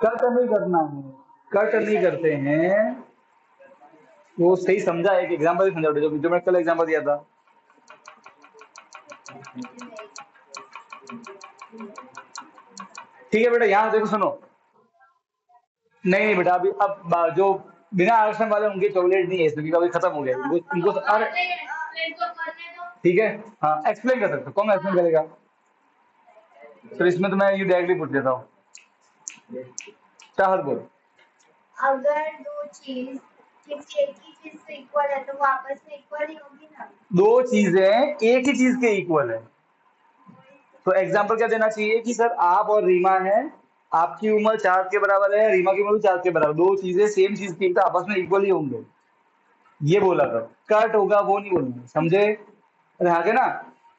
Cut नहीं करना है, कट नहीं करते हैं। वो सही समझा, एक एग्जांपल समझा जो मैंने कल एग्जांपल दिया था। ठीक है बेटा, यहाँ देखो सुनो। नहीं नहीं बेटा, अभी अब जो बिना आरक्षण वाले उनके चॉकलेट नहीं है इसमें, क्योंकि अभी खत्म हो गया उनको ठीक है। हाँ एक्सप्लेन कर सकते हो, कौन एक्सप्लेन करेगा? तो इसमें तो मैं ये डायरेक्टली पूछ देता हूँ। चाहत बोल। अगर दो चीज किसी एक ही चीज से इक्वल है तो वो आपस में इक्वल ही होगी ना। दो चीजें एक ही चीज के इक्वल है, तो एग्जांपल क्या देना चाहिए कि सर आप और रीमा है, आपकी उम्र 4 के बराबर है, रीमा की उम्र भी 4 के बराबर, दो चीजें सेम चीज की तो आपस में इक्वल ही होंगे, ये बोला था। कट होगा वो नहीं बोलना, समझे? अरे आगे ना,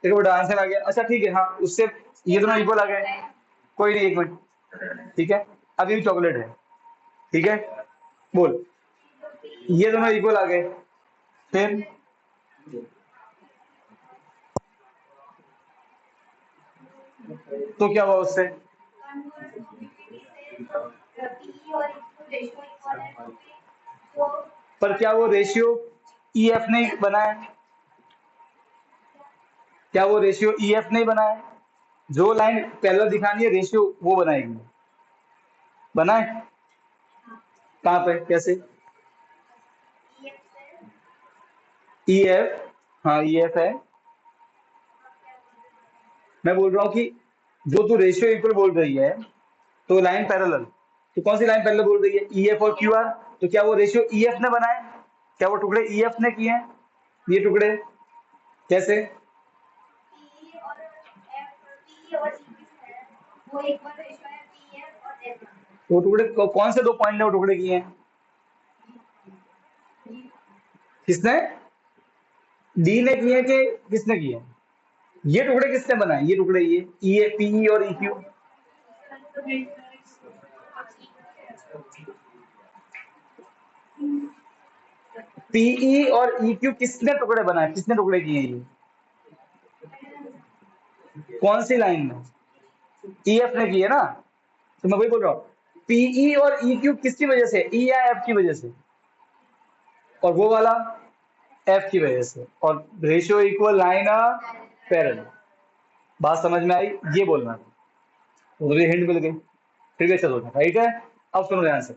देखो बेटा आंसर आ गया। अच्छा ठीक है, हाँ उससे ये दोनों इक्वल आ गए, कोई नहीं, एक मिनट। ठीक है, अब ये चॉकलेट है, ठीक है, बोल। ये दोनों इक्वल आ गए, फिर तो क्या हुआ उससे? पर क्या वो रेशियो ईएफ नहीं बनाया? क्या वो रेशियो ईएफ नहीं बनाया? जो लाइन पहले दिखानी है रेशियो वो बनाएगी, बनाए? कहाँ पे, कैसे? ईएफ, हाँ ईएफ है। मैं बोल रहा हूँ कि जो तू रेशियो इक्वल बोल रही है तो लाइन पैरेलल, तो कौन सी लाइन पैरेलल बोल रही है? ईएफ और क्यूआर। तो क्या वो रेशियो ईएफ ने बनाए? क्या वो टुकड़े ईएफ ने किए हैं? ये टुकड़े कैसे? वो टुकड़े कौन से दो पॉइंट ने वो टुकड़े किए हैं? किसने? डी ने किए कि किसने किए? ये टुकड़े किसने बनाए? ये टुकड़े ये ई पीई और ईक्यू। पीई और ईक्यू किसने टुकड़े बनाए, किसने टुकड़े किए ये? कौन सी लाइन में? ईएफ ने किए ना, तो मैं वही बोल रहा हूँ। पीई और ईक्यू किसकी वजह से? ई या एफ की वजह से, और वो वाला एफ की वजह से, और रेशियो इक्वल लाइन पैरेलल। बात समझ में आई? ये बोलना था, तो ये हिंट मिल गई। ठीक है चलो, राइट है। अब सुनो ध्यान से,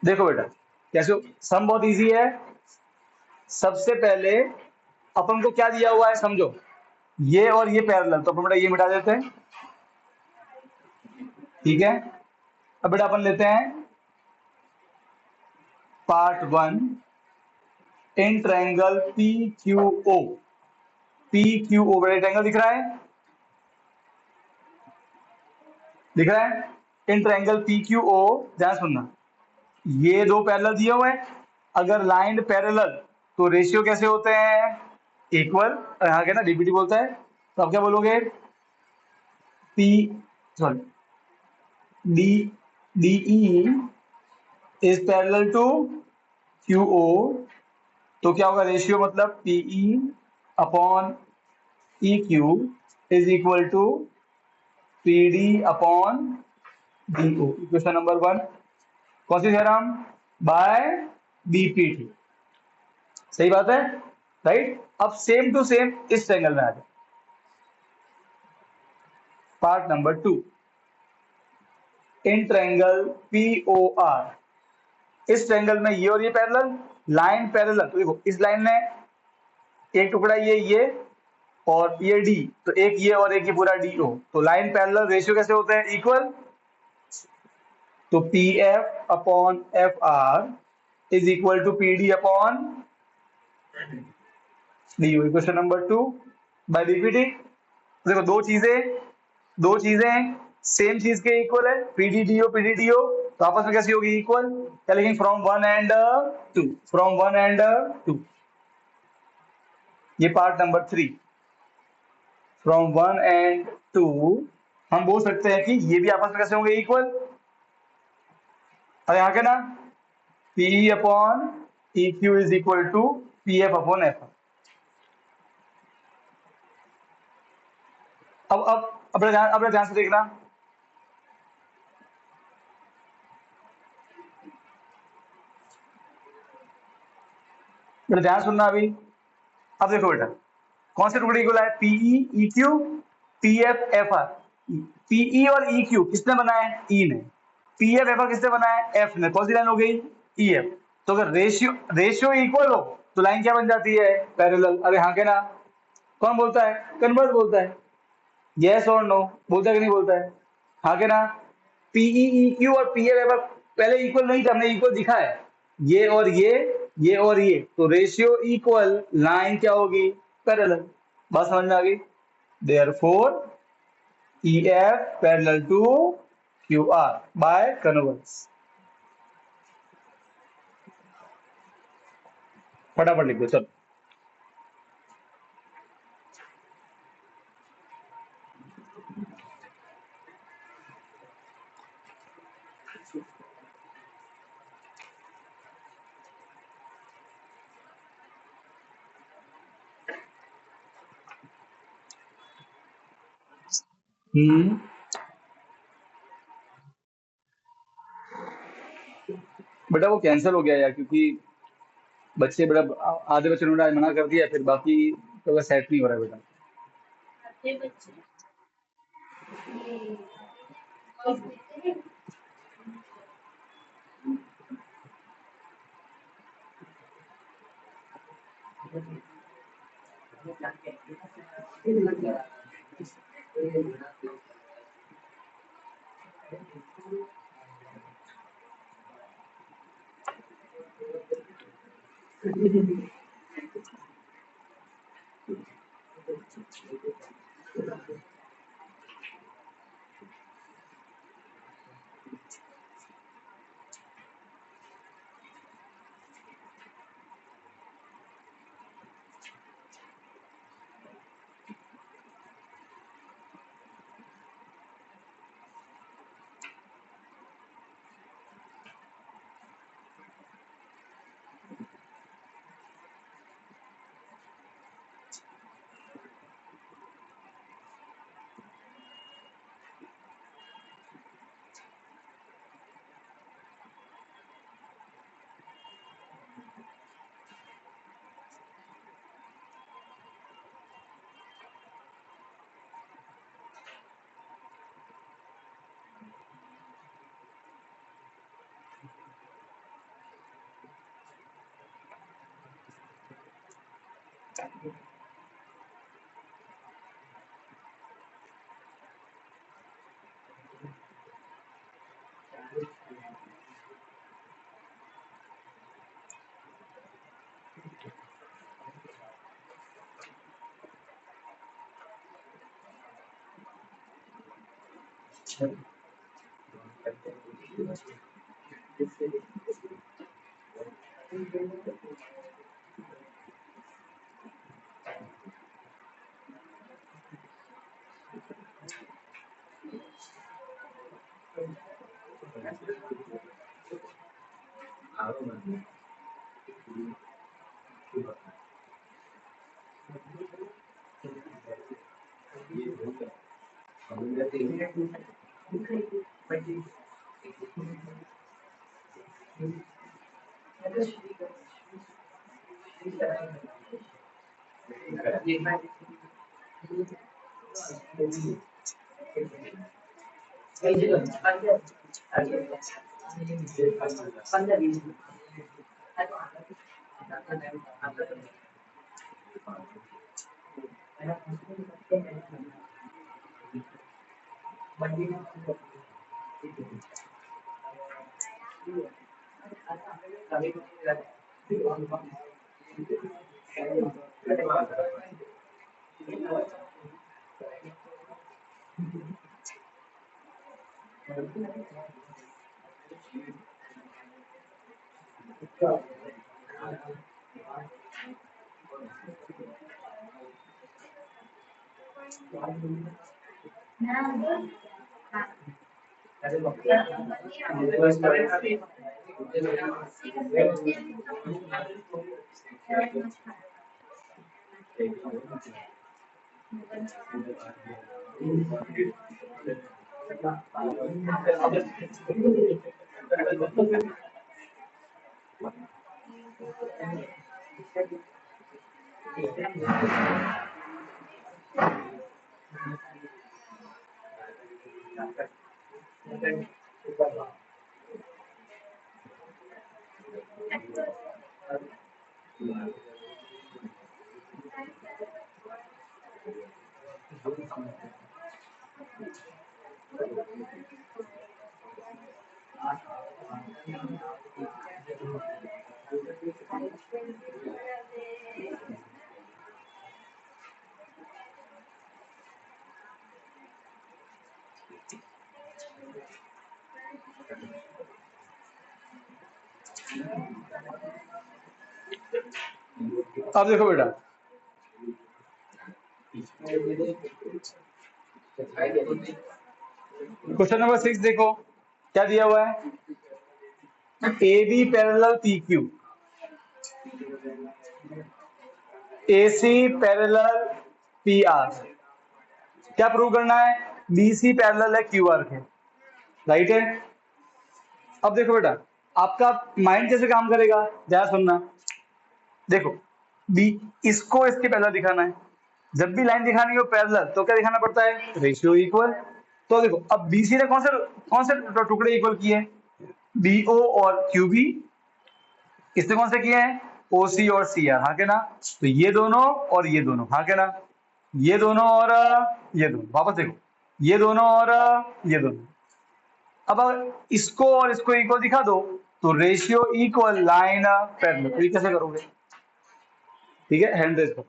देखो बेटा कैसे सम बहुत इजी है। सबसे पहले अपन को क्या दिया हुआ है समझो, ये और ये पैरेलल, तो अपन बेटा ये मिटा देते हैं, ठीक है। अब बेटा अपन लेते हैं part 1 in triangle P Q O. P Q O बेटा ट्रायंगल दिख रहा है, दिख रहा है? In triangle P Q O, ध्यान सुनना, ये दो पैरेलल दिए हुए हैं। अगर लाइन पैरेलल तो रेशियो कैसे होते हैं? इक्वल। यहाँ के ना डीपीटी बोलता है, तो आप क्या बोलोगे? P sorry D DE is parallel to Q O, तो क्या होगा रेशियो? मतलब PE upon E Q is equal to P D upon D O. Equation number 1 कौन सी थ्योरम? Bye BPT. सही बात है, राइट। अब सेम टू सेम इस ट्रायंगल में आ जाए, part number 2 in triangle P O R. इस ट्रायंगल में ये और ये पैरेलल, लाइन पैरेलल, तो देखो इस लाइन में एक टुकड़ा ये और ये डी, तो एक ये और एक ये पूरा डी ओ, तो लाइन पैरेलल रेशियो कैसे होते हैं? इक्वल। तो P F upon F R is equal to P D upon D O. Question number 2 by DPT. देखो दो चीजें सेम चीज के इक्वल है, पीडीडीओ पीडीडीओ, तो आपस में कैसी होगी? इक्वल। क्या लिखेंगे? From 1 and 2, from 1 and 2। ये पार्ट नंबर 3, फ्रॉम 1 एंड 2। हम बोल सकते हैं कि ये भी आपस में कैसे होंगे? इक्वल। और यहाँ के ना P upon E Q is equal to P F upon F. अब अपने ध्यान से देखना, मेरा ध्यान सुनना अभी। अब देखो बेटा, कौन से टुकड़े इक्वल है? PE E Q P F F R. PE और ई क्यू किसने बनाया है? ई ने। पी एफ एफ आर किसने बनाया है? एफ ने। कौन सी लाइन हो गई? E F. तो अगर रेशियो रेशियो इक्वल हो तो लाइन क्या बन जाती है? पैरेलल। अरे हाँ के ना? कौन बोलता है? कन्वर्स बोलता है। यस और नो? बोलता है कि नहीं बोलता है? हाँ के ना? पीई ई क्यू और पी एफ एफ आर पहले इक्वल नहीं था, हमने इक्वल दिखा है। ये और ये और ये, तो रेशियो इक्वल, लाइन क्या होगी? पैरेलल। बात समझ में आ गई? Therefore EF parallel to QR by converse. फटाफट लिख दो चलो। हम्म बेटा वो कैंसिल हो गया यार, क्योंकि बच्चे बड़ा, आधे बच्चों ने मना कर दिया, फिर बाकी तो सेट नहीं हो रहा है बेटा। आधे बच्चे ये वॉइस देते हैं। ना बोल। हाँ अब देखो बेटा, क्वेश्चन नंबर 6 देखो क्या दिया हुआ है। A B parallel P Q, A C parallel P R, क्या प्रूव करना है? बी सी पैरेलल है क्यू आर के, राइट है। अब देखो बेटा, आपका माइंड कैसे काम करेगा, ध्यान सुनना। देखो बी, इसको इसके पैरेलल दिखाना है। जब भी लाइन दिखानी हो पैरेलल तो क्या दिखाना पड़ता है? Ratio equal. तो देखो अब बीसी ने कौन से टुकड़े इक्वल किए हैं? बीओ और क्यूबी। इसने कौन से किए हैं? ओसी और सी आर, हाँ के ना। तो ये दोनों और ये दोनों, हाँ के ना। ये दोनों और ये दोनों, वापस देखो, ये दोनों और ये दोनों। अब अगर इसको और इसको इक्वल दिखा दो तो रेशियो इक्वल लाइन पैरेलल, तो ये कैसे करोगे? ठीक है, हैंड रेज करो।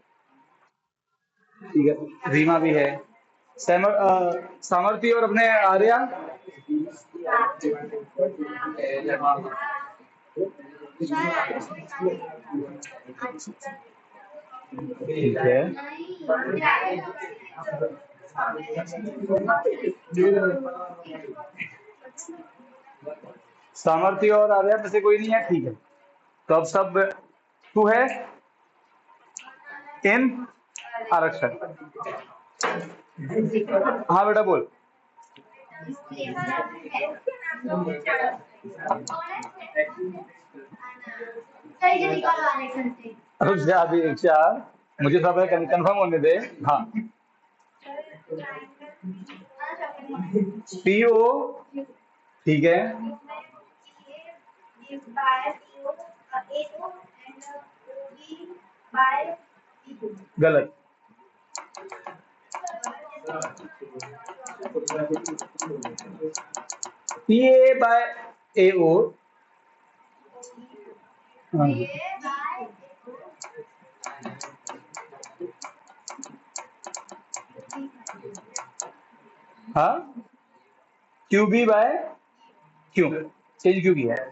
ठीक है, रीमा भी है, सामर्थी और अपने आर्या। ठीक है, सामर्थी और आर्या में से कोई नहीं है, ठीक है। तो अब सब तू है इन आरक्षण। हाँ बेटा बोल। अभी इच्छा, मुझे सब कंफर्म होने दे। हाँ, पीओ, ठीक है, गलत। P A bye A O, हाँ, Q B by Q, change क्यों किया है?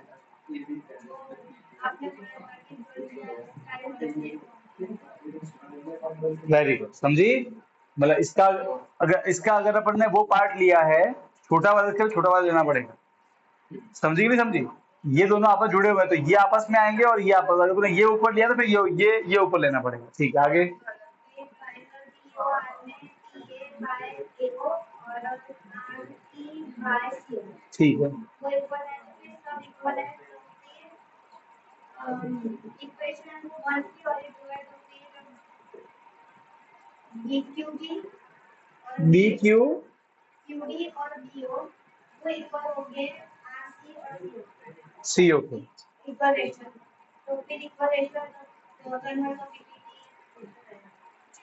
वेरी गुड, समझी। मतलब इसका अगर अपन ने वो पार्ट लिया है, छोटा वाला से छोटा वाला लेना पड़ेगा, समझी कि नहीं समझी? ये दोनों आपस जुड़े हुए हैं तो ये आपस में आएंगे और ये आपस, अगर ये ऊपर लिया तो फिर ये ऊपर लेना पड़ेगा। ठीक है, आगे। ठीक है, B Q C okay,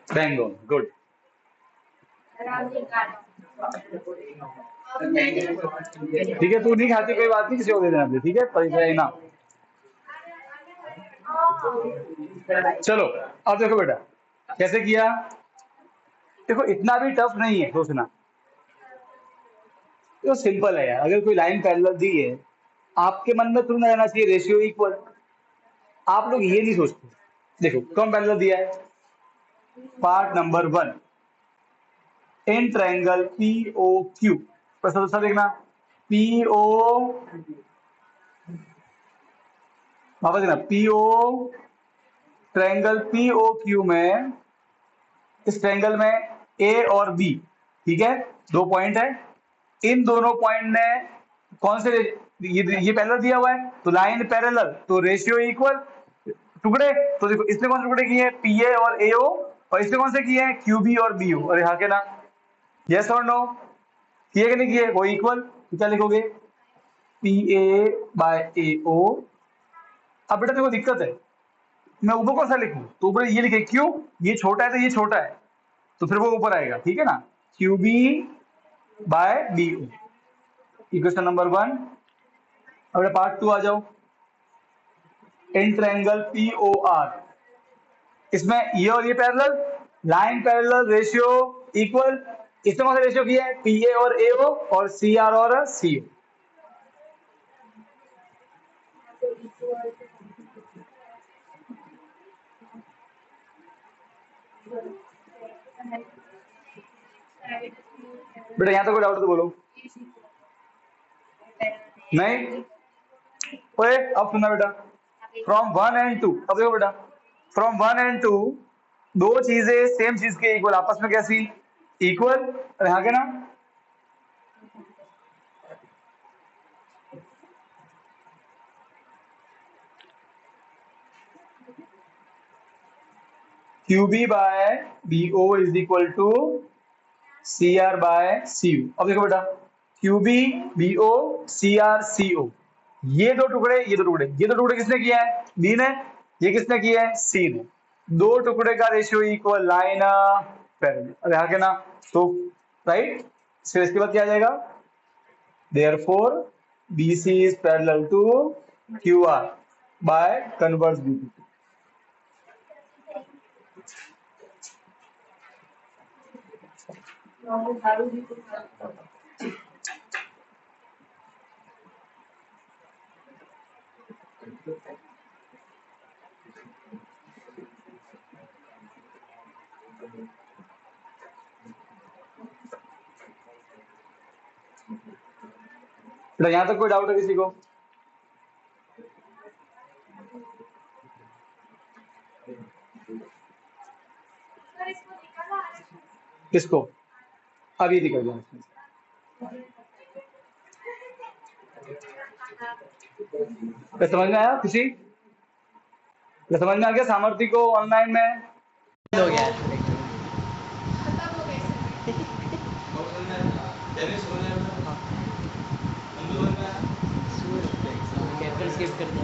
bang on, good. ठीक है, तू नहीं खाती कोई बात नहीं, किसी को दे देना प्लीज, ठीक है, परेशानी ना। चलो अब देखो बेटा कैसे किया। देखो इतना भी टफ नहीं है सोचना, तो सिंपल है यार। अगर कोई लाइन पैरेलल दी है, आपके मन में तुरंत रहना चाहिए रेशियो इक्वल। आप लोग ये नहीं सोचते। देखो कौन पैरेलल दिया है? Part number 1, in triangle P O Q. दूसरा देखना, पी ओ, वापस देखना, P O, triangle P O Q में, इस ट्रायंगल में ए और बी ठीक है, 2 पॉइंट है, इन दोनों पॉइंट ने कौन से, ये पैरेलल दिया हुआ है तो लाइन पैरेलल तो रेशियो इक्वल, टुकड़े तो देखो इसने कौन से टुकड़े किए हैं, पीए और एओ, और इसने कौन से किए हैं, क्यूबी और बीओ। अरे हाँ के ना, यस और नो, किए कि नहीं किए, वो इक्वल, तो क्या लिखोगे, पी ए बाय ए ओ। अब बेटा देखो दिक्कत है, मैं ऊपर कौन सा लिखूं, तो ऊपर ये लिखे, क्यों, ये छोटा है तो ये छोटा है, तो फिर वो ऊपर आएगा, ठीक है ना, QB by B O, equation number 1। अब पार्ट 2 आ जाओ, in triangle P O R, इसमें ये और ये parallel, line parallel ratio equal, इसमें कौन सा रेशियो किया है, पी ए और ए ओ, और सी आर और सी ओ। बेटा यहाँ तो कोई डाउट तो बोलो, नहीं, ओए अब सुनना बेटा, फ्रॉम 1 एंड 2, अब देखो बेटा, फ्रॉम 1 एंड 2 दो चीजें सेम चीज के इक्वल, आपस में कैसी, इक्वल, यहाँ के ना, QB by B O is equal to C R by C U. अब देखो बेटा, Q B B O C R C O, ये दो टुकड़े, ये दो टुकड़े, ये दो टुकड़े किसने किया है, बी ने, ये किसने किया है, सी ने, दो टुकड़े का रेशियो इक्वल, लाइन पैरेलल, अब यहाँ के ना, तो राइट, फिर इसके बाद क्या आ जाएगा, therefore BC is parallel to QR by converse BP। बेटा यहाँ तक कोई डाउट है किसी को, किसको, अब ये निकल जाए, समझ में आया किसी, समझ में आ गया सामर्थ्य को ऑनलाइन में, हो गया है। फिर स्किप कर दो।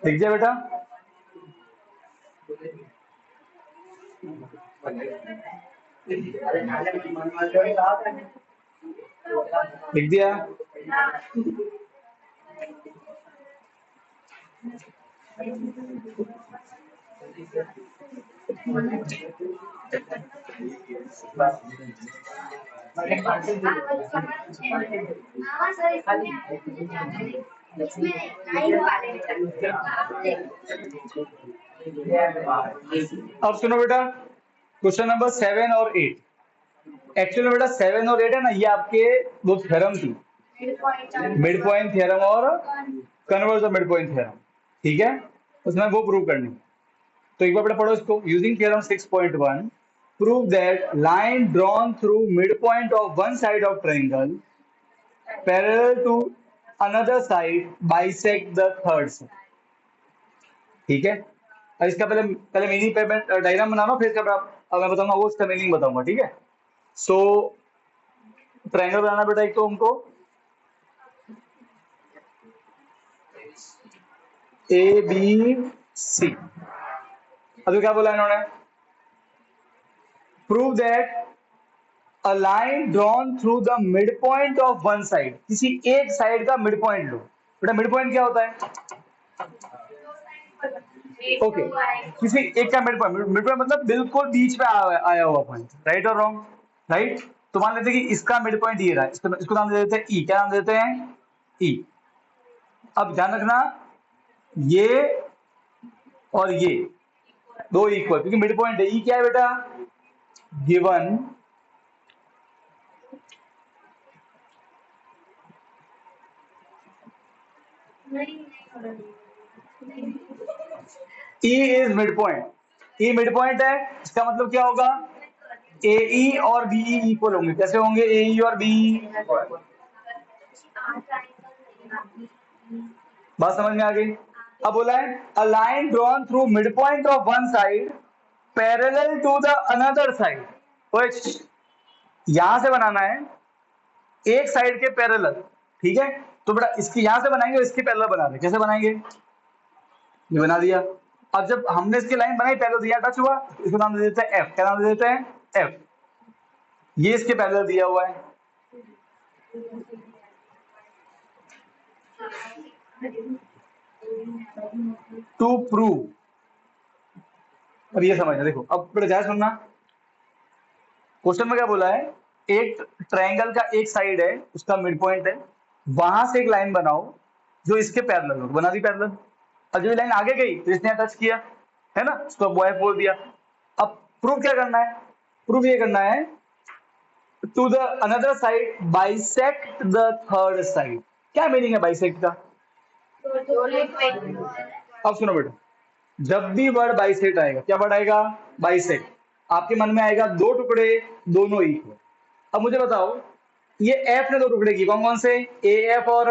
दिख जाए बेटा, लिख दिया, हाँ सर, इसमें आया मुझे ध्यान है, इसमें लाइन वाले आप देखो। अब सुनो बेटा, क्वेश्चन नंबर 7 और 8। एक्चुअली बेटा 7 और 8 है ना, ये आपके दो थ्योरम थी, मिड पॉइंट थ्योरम और converse of mid point theorem, ठीक है, उसमें वो प्रूव करनी है। तो एक बार बेटा पढ़ो इसको। Using theorem 6.1 prove that line drawn through mid point of one side of triangle parallel to another side bisect the third side, ठीक है। और इसका पहले पहले मीनिंग पे मैं डायग्राम बना रहा हूँ, फिर इसका अब मैं बताऊंगा वो उसका मीनिंग बताऊंगा, ठीक है। सो ट्रायंगल बनाना बेटा, एक तो हमको ए बी सी। अभी क्या बोला इन्होंने, prove that a line drawn through the mid point of one side, किसी एक साइड का मिड पॉइंट लो। बेटा मिड पॉइंट क्या होता है? ओके, किसी एक का मिड पॉइंट, मिड पॉइंट मतलब बिल्कुल बीच में आया हुआ पॉइंट, राइट और रॉन्ग? राइट। तो मान लेते हैं कि इसका मिड पॉइंट ये रहा, इसको नाम दे देते हैं ई। क्या नाम देते हैं? ई। अब ध्यान रखना, ये और ये दो इक्वल, क्योंकि मिड पॉइंट है। ई क्या है बेटा? Given E is mid point. E mid point है, इसका मतलब क्या होगा? ए ई और बी ई इक्वल होंगे। कैसे होंगे ए ई और बी? बात समझ में आ गई? अब बोला है a line drawn through mid point of one side parallel to the another side. तो यहां से बनाना है एक साइड के पैरेलल, ठीक है। तो बेटा इसकी यहां से बनाएंगे और इसके पैरेलल बना रहे। कैसे बनाएंगे? ये बना दिया। अब जब हमने इसकी लाइन बनाई, पैरेलल दिया, टच हुआ, इसको नाम दे देते हैं एफ। क्या नाम दे देते हैं? एफ। ये इसके पैरेलल दिया हुआ है। टू प्रूव, अब ये समझना, देखो अब बेटा ध्यान सुनना। क्वेश्चन में क्या बोला है, एक ट्रायंगल का एक साइड है, उसका मिड पॉइंट है, वहां से एक लाइन बनाओ जो इसके पैरेलल हो। बना दी पैरेलल। अब जब ये लाइन आगे गई तो इसने टच किया, है ना, उसको बॉय बोल दिया। अब प्रूव क्या करना है? प्रूव ये करना है to the another side bisect the third side. क्या मीनिंग है बाइसेक्ट का? अब सुनो बेटा, जब भी वर्ड बाइसेक्ट आएगा, क्या वर्ड आएगा? बाइसेक्ट। आपके मन में आएगा दो टुकड़े दोनों इक्वल। अब मुझे बताओ, ये एफ ने दो टुकड़े किए, कौन कौन से? ए एफ और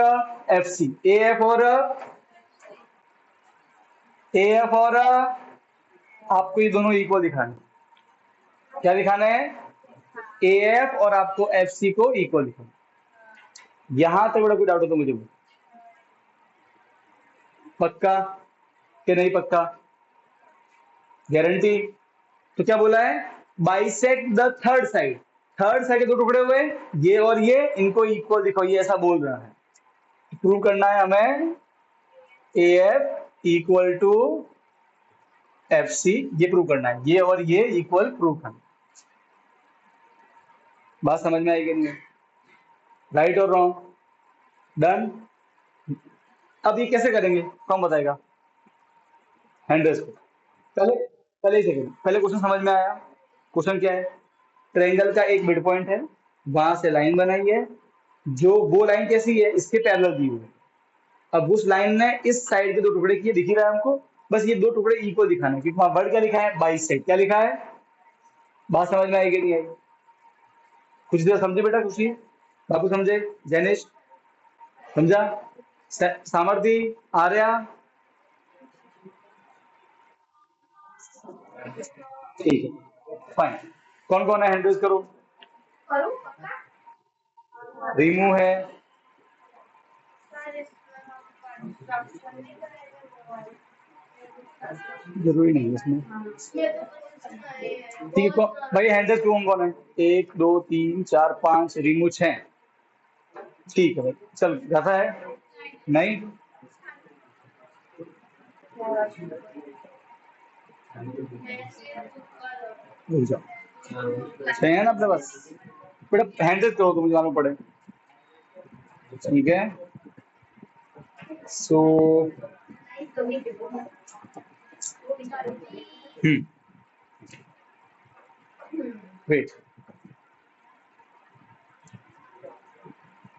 एफ सी। ए एफ और आपको ये दोनों इक्वल दिखाना है। क्या दिखाना है? ए एफ और आपको एफ सी को इक्वल दिखाना। यहां तक बड़ा कोई डाउट हो तो मुझे पक्का कि नहीं पक्का? गारंटी? तो क्या बोला है? Bisect the third side. Third side के दो टुकड़े हुए, ये और ये, इनको इक्वल दिखाओ, ये ऐसा बोल रहा है। प्रूव करना है हमें A F equal to F C, ये प्रूव करना है, ये और ये इक्वल प्रूव करना। बात समझ में आएगी नहीं? राइट और रॉन्ग? डन। अब ये कैसे करेंगे, कौन बताएगा? हैंड रेस को पहले पहले ही सेकंड, पहले क्वेश्चन समझ में आया? क्वेश्चन क्या है? ट्रायंगल का एक मिड पॉइंट है, वहां से लाइन बनाई है, जो वो लाइन कैसी है? इसके पैरेलल दी हुई है। अब उस लाइन ने इस साइड के दो टुकड़े किए, दिख ही रहा है हमको। बस ये दो टुकड़े इक्वल दिखाने, क्योंकि वहां वर्ड क्या लिखा है? बाइसेक्ट। क्या लिखा है? बात समझ में आएगी नहीं आई? कुछ देर समझे बेटा, कुछ ही बाबू समझे? जैनिश समझा? सामर्थी, आर्या, ठीक है, फाइन। कौन कौन है हैंड रेज करो? रीमू है, जरूरी नहीं है इसमें, ठीक है। भाई हैंड रेज कौन कौन है? 1 2 3 4 5, रीमू 6, ठीक है भाई। चल जाता है नहीं? रुक जाओ, सही है ना अपने पास? बेटा हैंड रेज करो तो मुझे मालूम पड़े। ठीक है, सो वेट,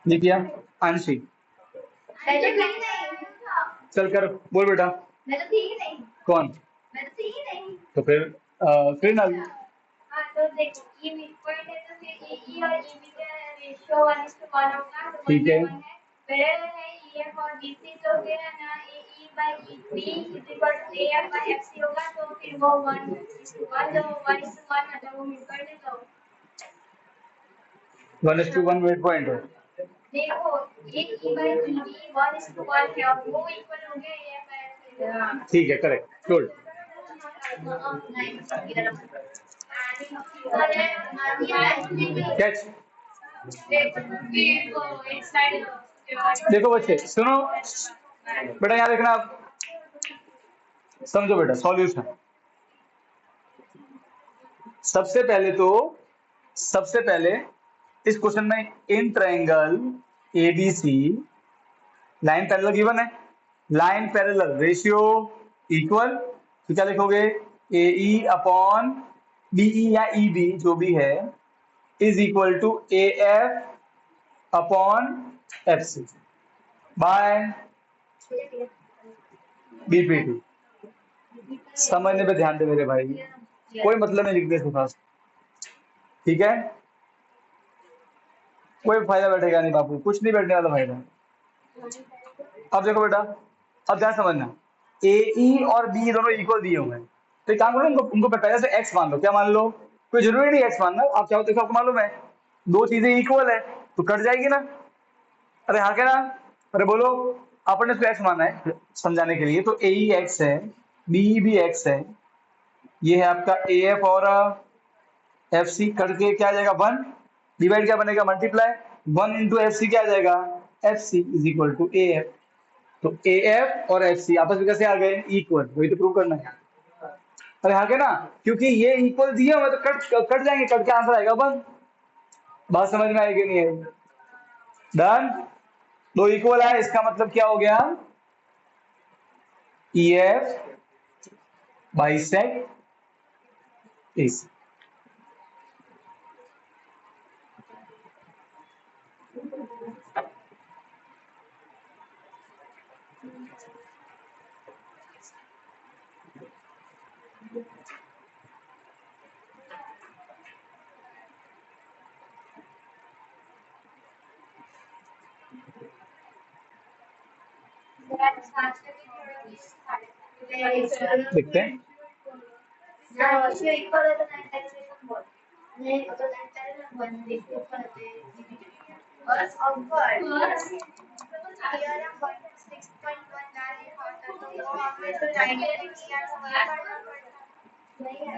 ये किया आंशी, चल कर बोल बेटा। मैं तो थी ही नहीं। कौन? मैं तो थी ही नहीं। तो फिर ना हाँ तो देखो ये मिड पॉइंट है तो फिर AE और EB का रेशियो 1:1 होगा तो ठीक है। 1:1 है। पैरेलल है EF और BC तो फिर है ना AE/EB = AF/FC होगा तो फिर वो 1:1 जो 1:1 मतलब वो मिड पॉइंट है तो 1:1 मिड पॉइंट है। देखो AE/EB 1:1 है और वो इक्वल हो गया AF/FC। ठीक है, करेक्ट, गुड। कैच। देखो बच्चे सुनो, बेटा यहाँ देखना, आप समझो बेटा सॉल्यूशन। सबसे पहले इस क्वेश्चन में in triangle ABC line parallel given है, लाइन पैरेलल रेशियो इक्वल, तो क्या लिखोगे? AE अपॉन BE या EB जो भी है is equal to AF upon FC by BPT। समझने पे ध्यान दे मेरे भाई, कोई मतलब नहीं लिखने से पास, ठीक है? कोई फायदा बैठेगा नहीं बापू, कुछ नहीं बैठने वाला फायदा। अब देखो बेटा, अब ध्यान समझना, AE और B दोनों इक्वल दिए हुए हैं, तो एक काम करो, उनको पहले से x मान लो। क्या मान लो? कोई जरूरी नहीं x मानना, आप चाहो देखो, आपको मालूम है दो चीजें इक्वल है तो कट जाएगी ना। अरे हाँ क्या ना, अरे बोलो, आपने इसको x माना है समझाने के लिए, तो AE x है, BE भी x है, ये है आपका AF और FC, करके क्या आ जाएगा 1, डिवाइड क्या बनेगा? मल्टीप्लाई, 1 इंटू FC क्या आ जाएगा? FC is equal to AF। तो AF और FC आपस में कैसे आ गए? इक्वल, वही तो प्रूव करना है। अरे हाँ क्या ना, क्योंकि ये इक्वल दिए हुए तो कट जाएंगे, कट के आंसर आएगा 1। बात समझ में आएगी नहीं आएगी? डन। दो इक्वल है, इसका मतलब क्या हो गया? EF bisect AC। देखते हैं।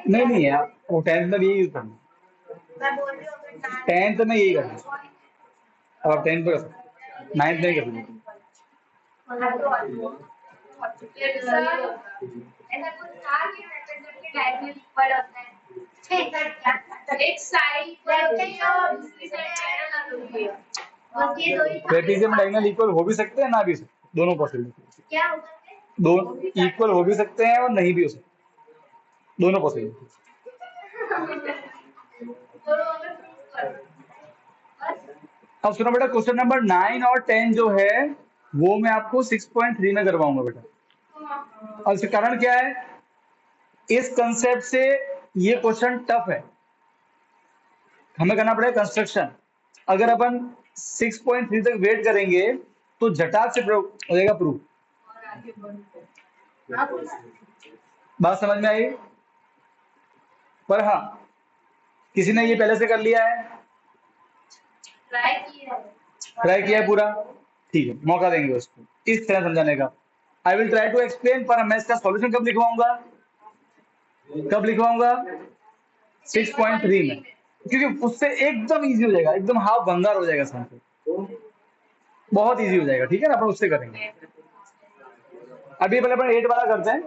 नहीं नहीं यार, वो 10th में भी यही यूज करना, 10th में यही करना, अब आप 10th पे कर सकते, 9th में ही कर सकते। ऐसा कुछ था कि रेक्टेंगल के डायगोनल इक्वल होता है। एक साइड इक्वल होती है और दूसरी साइड पैरेलल होती है। बस ये दो ही ट्रेपेजियम डायगोनल इक्वल हो भी सकते हैं, ना भी सकते, दोनों पॉसिबल। क्या हो सकते हैं? दोनों इक्वल हो भी सकते हैं और नहीं भी हो सकते, दोनों पॉसिबल। अब सुनो बेटा, क्वेश्चन नंबर 9 और 10 जो है वो मैं आपको 6.3 में करवाऊंगा बेटा। और इसका कारण क्या है? इस कंसेप्ट से ये क्वेश्चन टफ है, हमें करना पड़ेगा कंस्ट्रक्शन। अगर अपन 6.3 तक वेट करेंगे तो झटाक से हो जाएगा प्रूफ। बात समझ में आई? पर हाँ, किसी ने ये पहले से कर लिया है, ट्राई किया है पूरा, ठीक है, मौका देंगे उसको इस तरह समझाने का। I will try to explain, पर मैं इसका सॉल्यूशन कब लिखवाऊंगा? 6.3 में, क्योंकि उससे एकदम इजी हो जाएगा, एकदम हाफ भंगार हो जाएगा समझो, बहुत इजी हो जाएगा, ठीक है ना? अपन उससे करेंगे। अभी पहले अपन 8 वाला करते हैं,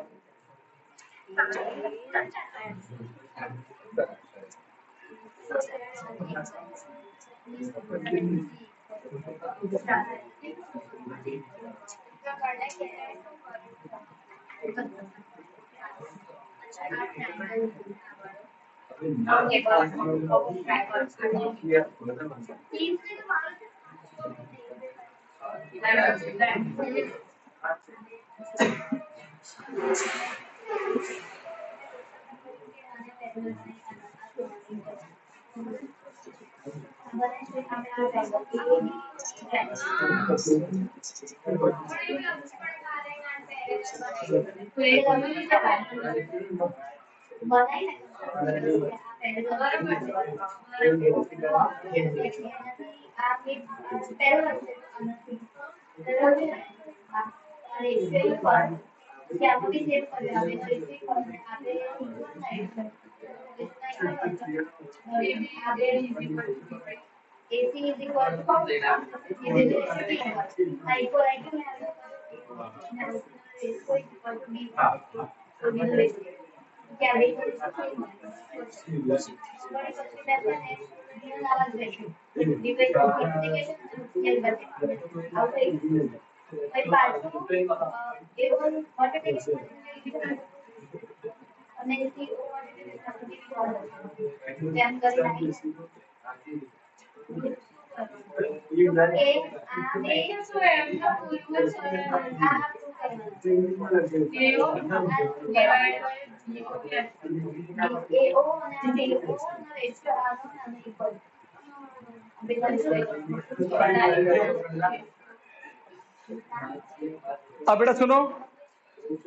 अब बेटा सुनो,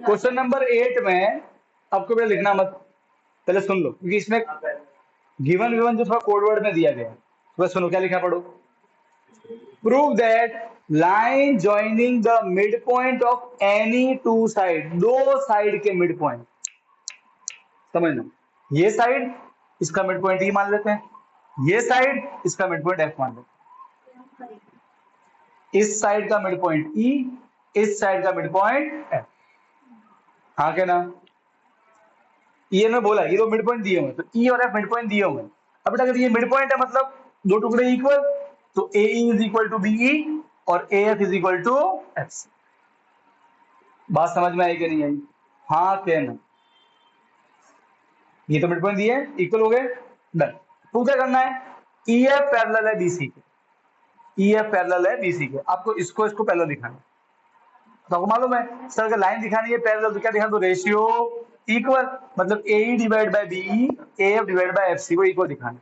क्वेश्चन नंबर 8 में आपको बेटा लिखना मत, पहले सुन लो, क्योंकि इसमें गिवन विवन जो थोड़ा कोड वर्ड में दिया गया है, तो सुनो क्या लिखा पढ़ो। Prove that line joining the mid point of any two side, दो साइड के मिड पॉइंट, समझना, ये साइड इसका मिड पॉइंट ई मान लेते हैं, ये साइड इसका मिड पॉइंट एफ मान लेते हैं, इस साइड का मिड पॉइंट ई, इस साइड का मिड पॉइंट एफ, हाँ क्या ना, ये ने बोला ये दो मिड पॉइंट दिए हुए, तो ई और एफ मिड पॉइंट दिए हुए। अब बेटा अगर ये मिड पॉइंट है मतलब दो टुकड़े इक्वल, तो A is equal to B E और A F is equal to F. बात समझ में आई कि नहीं आई? हाँ क्या ना, ये तो मिड पॉइंट दिए इक्वल हो गए, डन। तो क्या करना है, ई एफ पैरेलल है बीसी के, ई एफ पैरेलल है बीसी के, आपको इसको पैरेलल दिखाना है। तो आपको मालूम है सर अगर लाइन दिखानी है पैरेलल तो क्या दिखा दो, रेशियो इक्वल, मतलब A E divide by B E, A F divide by F C को इक्वल दिखाना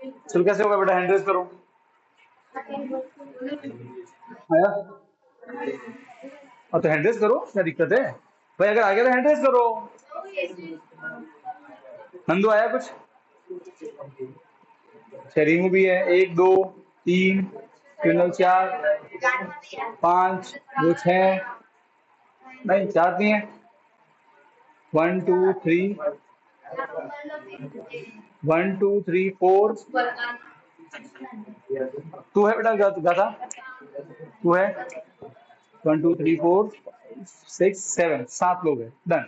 है। चलो कैसे होगा बेटा, हैंड रेज करो। आया? और तो हैंड रेज करो, क्या दिक्कत है भाई, अगर आ गया तो हैंड रेज करो। नंदू आया कुछ? शरीमू भी है, 1 2 3 4 5 2 6, नहीं 4 नहीं है, 1 2 3 1 2 3 4, तू है बेटा गाता, तू है, 1 2 3 4 6 7, 7 लोग हैं, डन।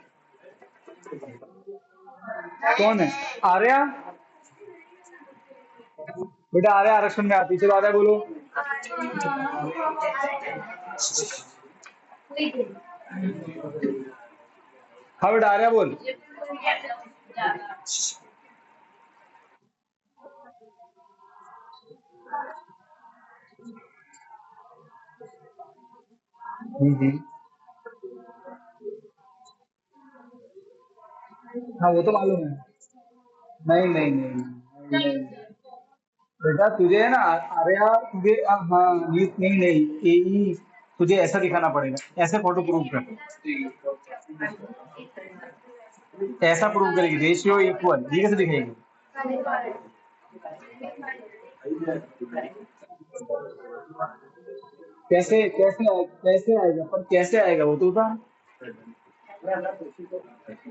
कौन है? आर्या, बेटा आर्या आरक्षण में आती, चलो आर्या बोलो। हाँ बेटा आर्या बोल। हाँ वो तो मालूम है, नहीं नहीं नहीं, नहीं। बेटा तुझे है ना आर्या, तुझे हाँ ये नहीं नहीं ए, तुझे ऐसा दिखाना पड़ेगा, ऐसे फोटो प्रूव कर, ऐसा प्रूव करेगी, रेशियो इक्वल, ये कैसे दिखेगी? कैसे कैसे आएगा, पर कैसे आएगा वो तो बता,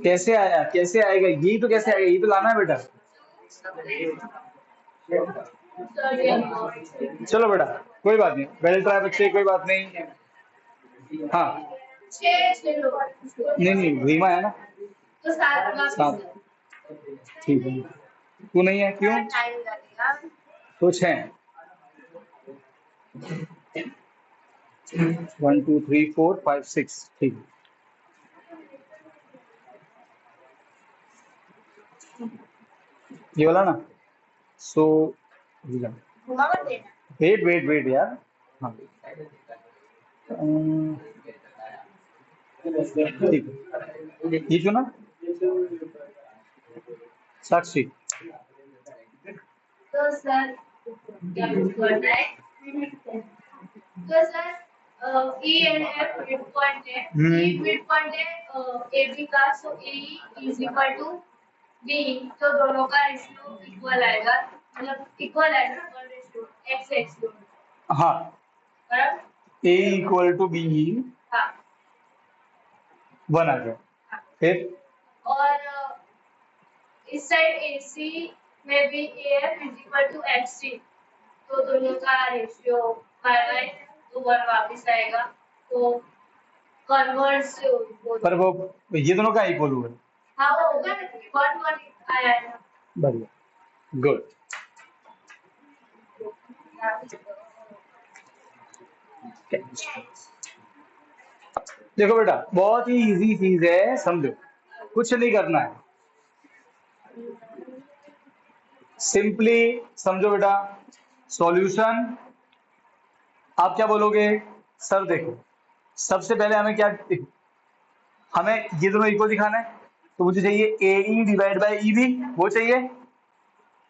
कैसे आएगा, यही तो कैसे आएगा, यही तो लाना है बेटा। चलो बेटा कोई बात नहीं, वेल ट्राई बच्चे, कोई बात नहीं। हाँ नहीं रीमा है ना, तो 7 वापस 7 ठीक है। तू नहीं है क्यों? टाइम लगेगा। तो 6 1 2 3 4 5 6 ठीक है। ये वाला ना। सो घुमा मत देना। वेट वेट वेट यार। हाँ अम्म, ठीक है। ये चुना साक्षी। तो सर क्या कुछ करना है? तो sir E and F mid point है। ई मिड पॉइंट है ए बी का, सो ए इज इक्वल टू बी, तो दोनों का रेशियो इक्वल आएगा, मतलब इक्वल आएगा, इक्वल रेशियो एक्स एक्स दोनों। हाँ बराबर। ए इक्वल टू बी हाँ 1 आ गया। हाँ। फिर और इस साइड ए सी में भी A F is equal to X C, तो दोनों का रेशियो बाय तो 1 वापस आएगा, तो कन्वर्स पर वो ये दोनों का इक्वल हुआ है। हाँ वो होगा ना, क्योंकि 1 1 आया है ना। बढ़िया गुड। देखो बेटा बहुत ही इजी चीज है, समझो कुछ नहीं करना है, सिंपली समझो बेटा। सॉल्यूशन आप क्या बोलोगे? सर देखो सबसे पहले हमें क्या, हमें ये दोनों इक्वल दिखाना है, तो मुझे चाहिए A E divide by E B, वो चाहिए,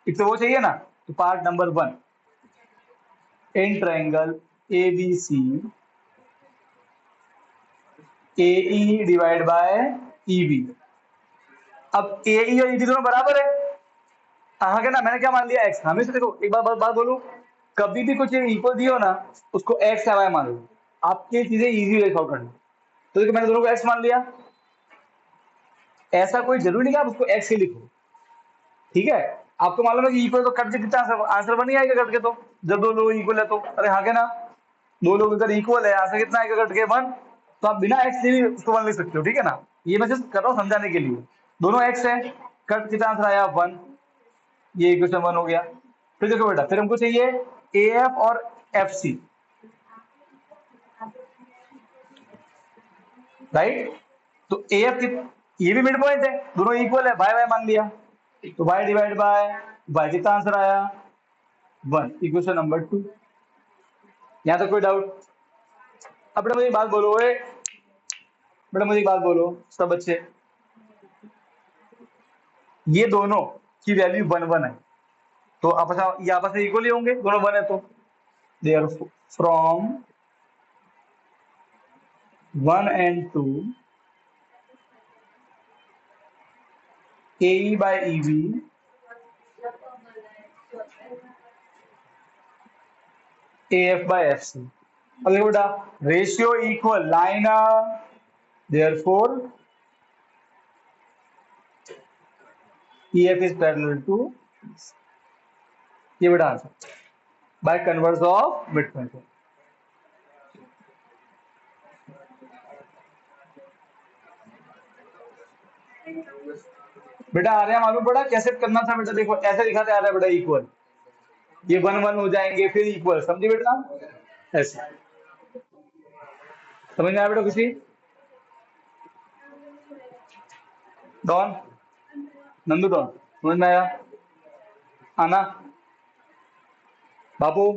एक तो वो चाहिए ना। तो part number 1 in triangle A B C A E divide by E B. अब ए ई और ई बी दोनों बराबर है, हाँ क्या ना, मैंने क्या मान लिया एक्स। हमेशा देखो एक बात बोलूं, कभी भी कुछ इक्वल दियो ना उसको एक्स या वाई मान लो, आपकी चीजें इजी वर्क आउट करना। तो देखो मैंने दोनों को एक्स मान लिया, ऐसा कोई जरूरी नहीं कि आप उसको एक्स ही लिखो, ठीक है। आपको मालूम है कि इक्वल तो कट के कितना आंसर बन ही आएगा कट के, तो जब दो लोग इक्वल है तो, अरे हाँ क्या ना, दो लोग अगर इक्वल है आंसर कितना आएगा कट के 1, तो आप बिना एक्स से भी उसको 1 लिख सकते हो, ठीक है ना। ये मैं जस्ट कर रहा हूँ समझाने के लिए, दोनों एक्स है, कट कितना आंसर आया 1, ये इक्वेशन 1 हो गया। फिर देखो बेटा फिर हमको चाहिए ए एफ और एफ सी, राइट। तो ए एफ ये भी मिड पॉइंट है, दोनों इक्वल है, बाय बाय मान लिया, तो बाय डिवाइड बाय बाय कितना आंसर आया 1, इक्वेशन नंबर 2। यहाँ तक कोई डाउट? अब बेटा मुझे एक बात बोलो, बेटा मुझे एक बात बोलो सब बच्चे, ये दोनों की वैल्यू 1 1 है, तो ये आपस में इक्वल ही होंगे, दोनों 1 है, तो there from 1 and 2 AE by EB AF by FC। अब देखो बेटा ratio equal line, therefore EF is parallel to, ये बेटा answer by converse of mid point. बेटा आ रहा है मालूम पड़ा कैसे करना था बेटा, देखो ऐसे दिखाते आ रहा है बेटा इक्वल, ये 1 1 हो जाएंगे फिर इक्वल, समझे बेटा, ऐसे समझ में आया बेटा किसी? डॉन नंदू डॉन समझ में आया? आना बापू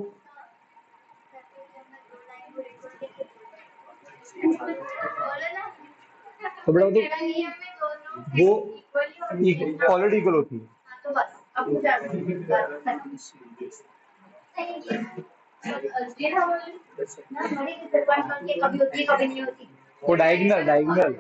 तो बेटा वो ऑलरेडी इक्वल होती है, तो बस अब पूजा कभी होती है कभी नहीं होती। वो डायगोनल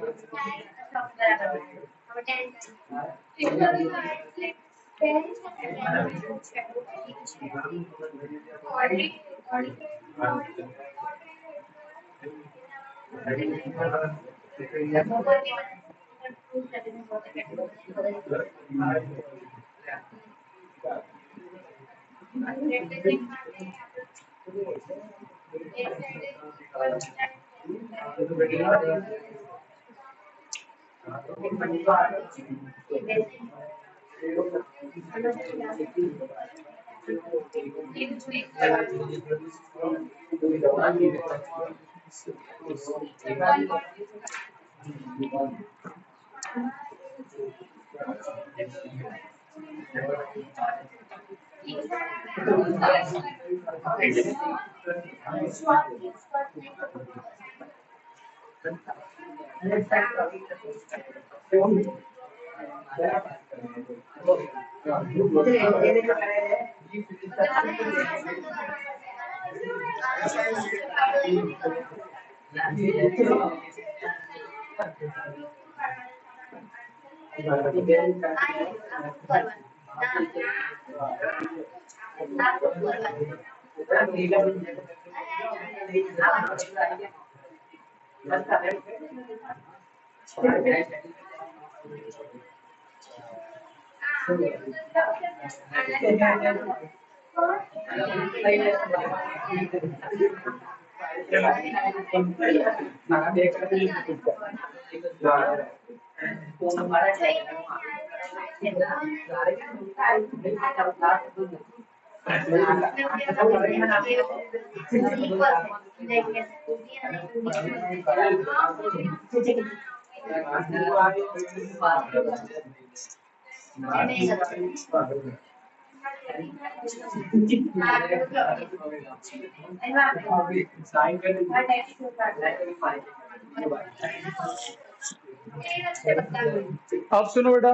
अब सुनो बेटा,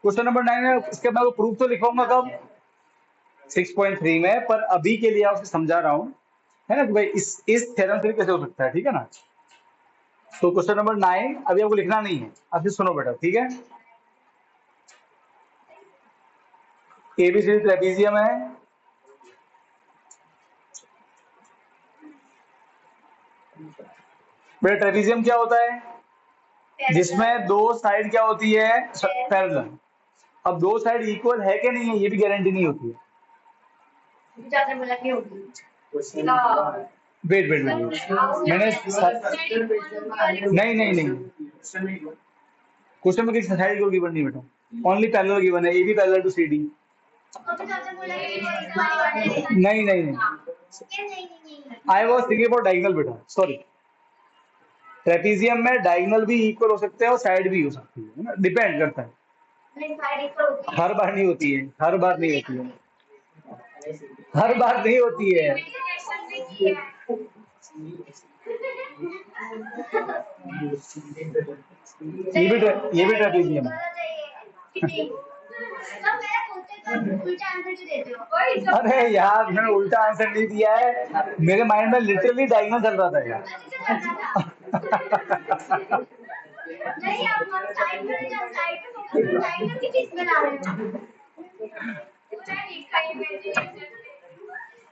क्वेश्चन नंबर 9 है, इसके बाद प्रूफ तो लिखवाऊंगा कब 6.3 में, पर अभी के लिए आपको समझा रहा हूं, है ना कि भाई इस थ्योरम से कैसे हो सकता है, ठीक है ना। तो क्वेश्चन नंबर 9 अभी आपको लिखना नहीं है, अभी सुनो बेटा, ठीक है। एबीसीडी ट्रेपीजियम है, बेटा ट्रेपीजियम क्या होता है, जिसमें दो साइड क्या होती है, पैरेलल। अब दो साइड इक्वल है कि नहीं है ये भी गारंटी नहीं होती है। वेट वेट वेट, मैंने नहीं क्वेश्चन में किसी साइड को गिवन नहीं बेटा, ओनली पैरेलल गिवन है, एबी पैरेलल टू सीडी। नहीं I was thinking about diagonal बेटा, सॉरी। ट्रेपीजियम में डायगोनल भी इक्वल हो सकते हैं और साइड भी हो सकती है ना, डिपेंड करता है। हर बार नहीं होती है, हर बार नहीं होती है, हर बार नहीं होती है। ये भी ट्रेपीजियम है। अरे यार मैंने उल्टा आंसर नहीं दिया है, मेरे माइंड में लिटरली डायगोनल चल रहा था यार। नहीं आप साइड में जब साइड में की चीज बना रहे हो,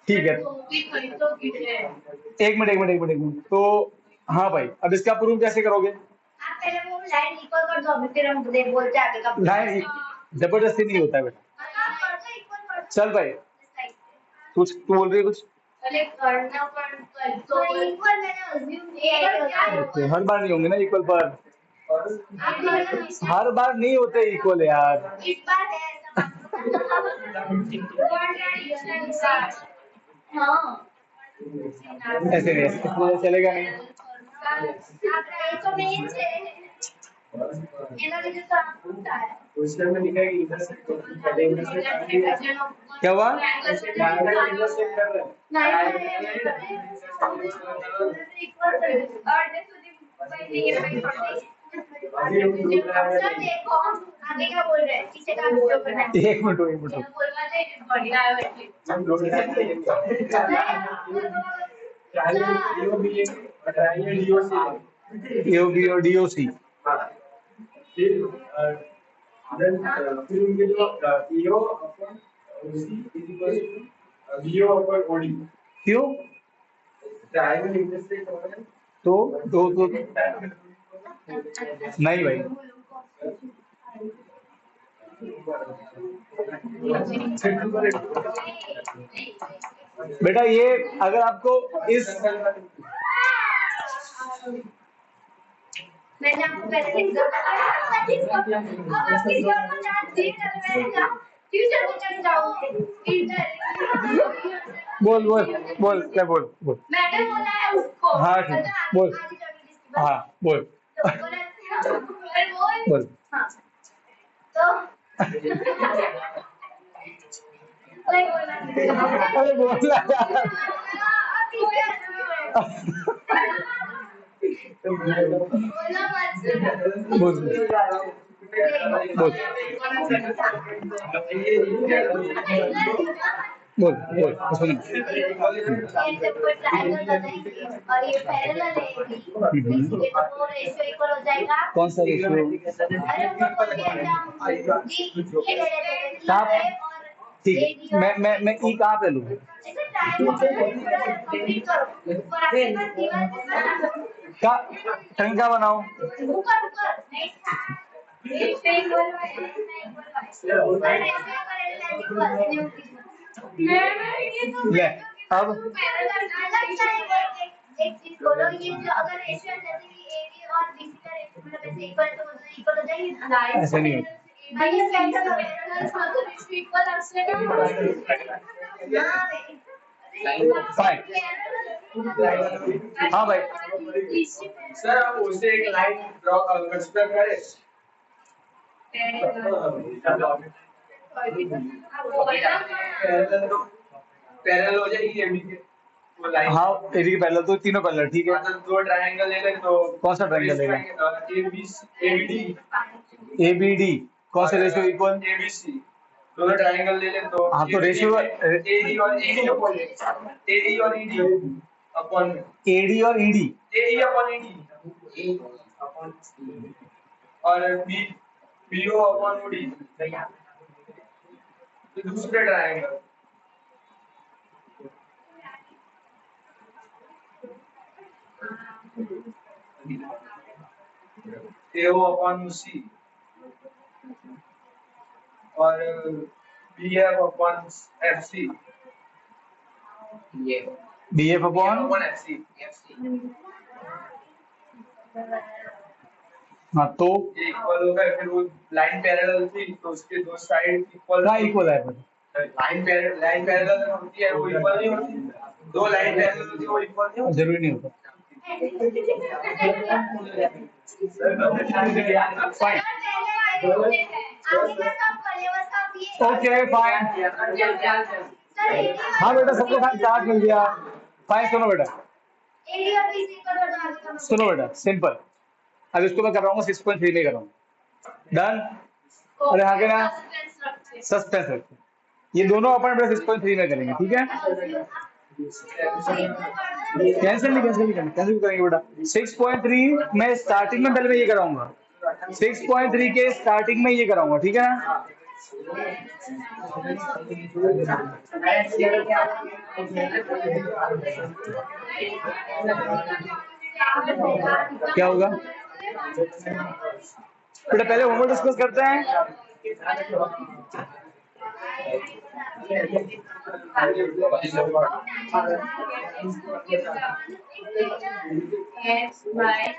ठीक है, एक मिनट। तो हाँ भाई, अब इसका प्रूफ कैसे करोगे? आप पहले वो लाइन इक्वल कर दो, फिर हम बोलते आगे का। लाइन जबरदस्ती नहीं होता है बेटा। चल भाई, तू बोल रही है कुछ? करना पड़ता है तो इक्वल मैंने अज्यूम किया है। हर बार नहीं होंगे ना इक्वल, पर हर बार नहीं होते इक्वल यार। इस बार है हाँ ऐसे नहीं, ऐसे चलेगा नहीं। क्या हुआ? आगे क्या बोल रहे हैं, पीछे का वीडियो करना है। एक मिनट डीओसी। क्यों? तो नहीं भाई, बेटा ये अगर आपको इस मैंने आपको पहले बोल बोल बोल क्या बोल बोल। मैंने बोला है उसको। हाँ ठीक है, बोल। हाँ बोल बोल। हाँ तो नहीं बोला। अरे बोला बोल बोल बोल बोल सुन। और ये पैरेलल है ये तो वो रेशियो इक्वल हो जाएगा। कौन सा रेशियो? अरे ऊपर बोल दिया कहाँ पे? ठीक है, मैं ई कहाँ पे लूँ? का ट्रेन का बनाऊं? ले अब एक चीज बोलो, ये जो अगर रेशियो जैसे कि एडी और बीसी का रेशियो मतलब ऐसे इक्वल हो जाएगी ना। ऐसे नहीं होता। भाई ये कैसा हो रहा है? तो रेशियो इक्वल आपसे ना। फाइन। हाँ भाई सर आप उसे एक लाइन ड्रॉ कंसीडर करें। पैरेलल हो जाएगी एबी के वो लाइन। हाँ एडी के पैरेलल तो तीनों पैरेलल ठीक है। मतलब दो ट्रायंगल ले लें तो कौन सा ट्रायंगल लेगा? एबीडी एबीडी कौन सा रेशियो इक्वल? एबीसी दोनों ट्रायंगल ले लें तो हाँ तो रेशियो एडी और ईडी अपॉन एडी और ईडी अपॉन एडी और ED AD upon ED upon और बी बीओ अपॉन ओडी दूसरे ट्रायंगल एओ अपॉन सी और BF upon FC BF upon FC हाँ तो इक्वल होगा। फिर वो लाइन पैरेलल थी तो उसके दो साइड इक्वल क्या इक्वल है? लाइन पैरेलल होती है वो इक्वल नहीं होती। दो लाइन पैरेलल होती है वो इक्वल नहीं होती। जरूरी नहीं होता। Fine okay fine. हाँ बेटा सबको फाइन चार्ट मिल गया। फाइन सुनो बेटा सुनो बेटा सिंपल। अब इसको मैं कर रहा हूँ 6.3 में कर रहा हूँ। डन। अरे हाँ के ना सस्पेंस रखते ये दोनों अपन बेटा 6.3 में करेंगे ठीक है। कैंसिल नहीं करेंगे कैंसिल करेंगे बेटा। 6.3 मैं स्टार्टिंग में पहले मैं ये कराऊंगा। 6.3 के स्टार्टिंग में ये कराऊंगा ठीक है ना। क्या होगा बेटा पहले होमवर्क डिस्कस करते हैं। Yes, right.